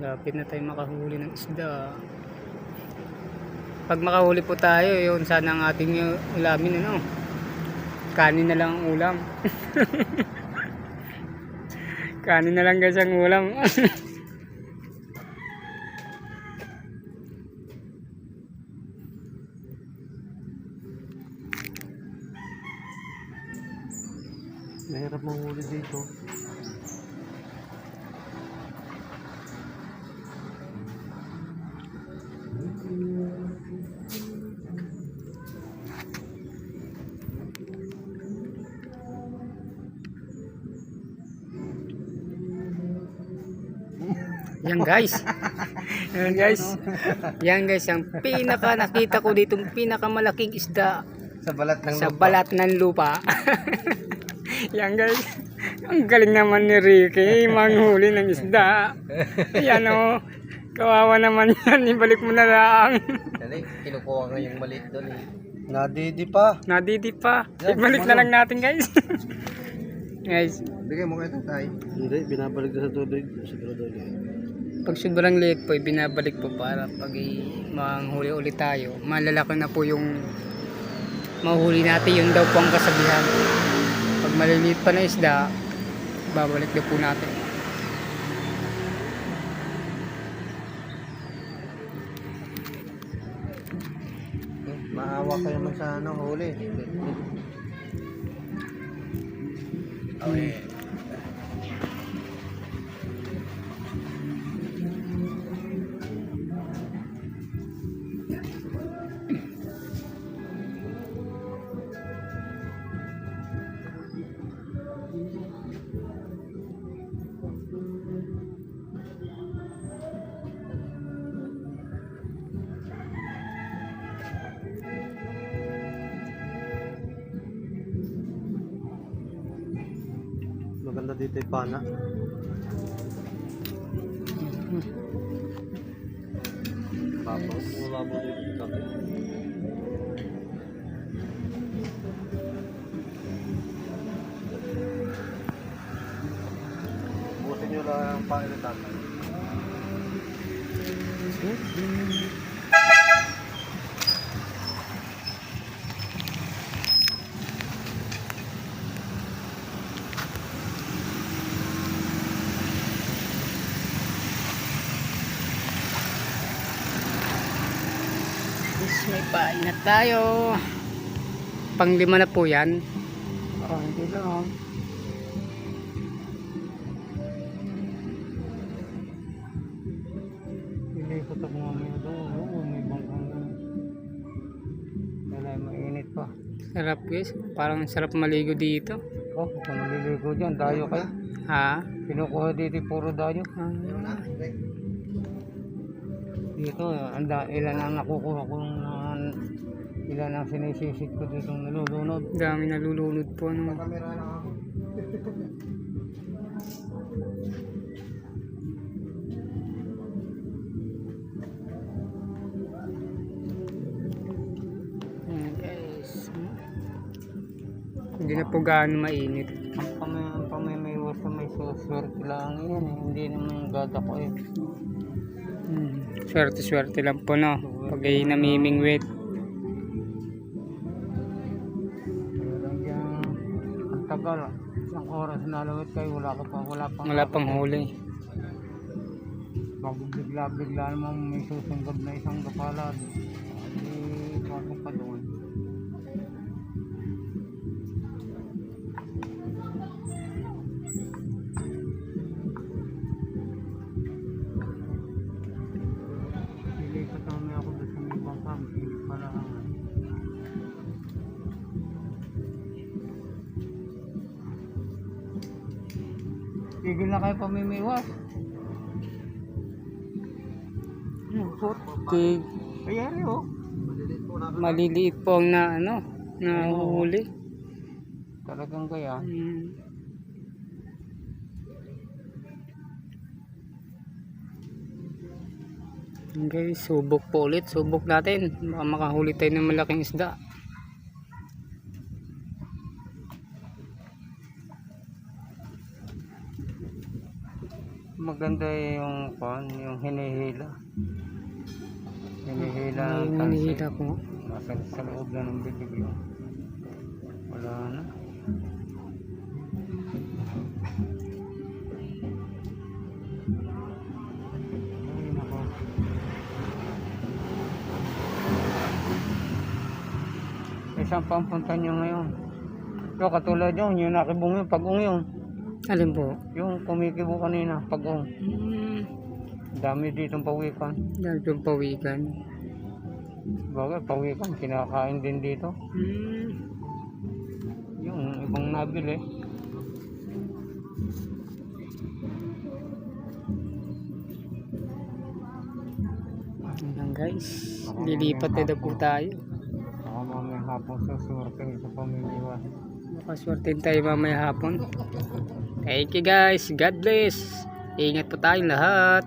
Lapit na tayo makahuli ng isda. Pag makahuli po tayo, yun sana ang ating ulamin, ano? Kanin na lang ang ulam. Kanin na lang guys ang ulam. Mahirap manghuli dito. Yan guys. Yan guys. Yan guys, ang pinaka nakita ko dito, pinakamalaking isda Sa balat ng sa lupa. balat ng lupa. Yan guys. Ang galing naman ni Ricky manghuli ng isda. Yan o. Kawawa naman yan. Ibalik mo na lang. Dali, kinukuha nga yung maliit doon eh. Nadidi pa. Nadidi pa. Yan, Ibalik na lang natin guys. Guys, Bigay mo kayo tayo. Hindi, binabalik na sa tubig. Sigurado yan. pag sobrang liit po, binabalik po para pag manghuli ulit tayo. Malalaki na po yung mahuli natin. Yun daw po ang kasabihan. Pag maliliit pa na isda, babalik na po natin. Maawa kayo man sa huli. Okay. Maganda dito yung pana. Tapos wala mo dito yung kape. Busin nyo lang ang pain ng tatay. Yes, may pain na tayo. Panglima na po yan. Oh, hindi lang. Ilipot ako mamaya doon. Oo, may bangkang doon. Wala, mainit pa. Sarap guys. Parang sarap maligo dito. Oh, kung naliligo dyan, dayo kayo. Ha? Kinukuha dito puro dayo. Ah, Dito, ilan ang nakukuha ko ilan ang sinisisit ko dito nalulunod. dami nalulunod po. Ano. Kamera lang ako. Ayan guys. Hindi na po gaano mainit. Ang pamimiwas na may swerte lang yan eh. Hindi naman gadako eh. Swerte-swerte lang po no. Pag ay namimingwit. Lang dyan, ang tagal. Isang oras na lawit kayo, wala Wala pang huli. Bigla naman may susunggab na isang kapalad. Hindi pasok pa doon. Lilipat namin ako doon sa may bangkam. Hindi pala ang tigil na kayo pamimiwas. Tig, Ayan oh. maliliit po ang nahuhuli. Talagang kaya. Okay, subok po ulit. Subok natin. Baka makahuli tayo ng malaking isda. Maganda yung pan, yung hinihila. Hinihila ang Yung tansi. hinihila po. Nasa sa loob na ng bibig yun. Wala na. Ay, nako. Saan pa ang punta nyo ngayon? So, katulad yun, yung nakibong yun, pag-ung yun. Alin po? Yung kumikibo kanina, pag-ung. Dami ditong pawikan. Dahil yung pawikan. Bagay, pawikan, kinakain din dito. Yung ibang nabili. Ayan guys, lilipat na daw po tayo. Baka mamaya hapon susurte sa pamilya. Makaswerte tayo mamaya hapon. Thank you guys, God bless. Ingat po tayong lahat.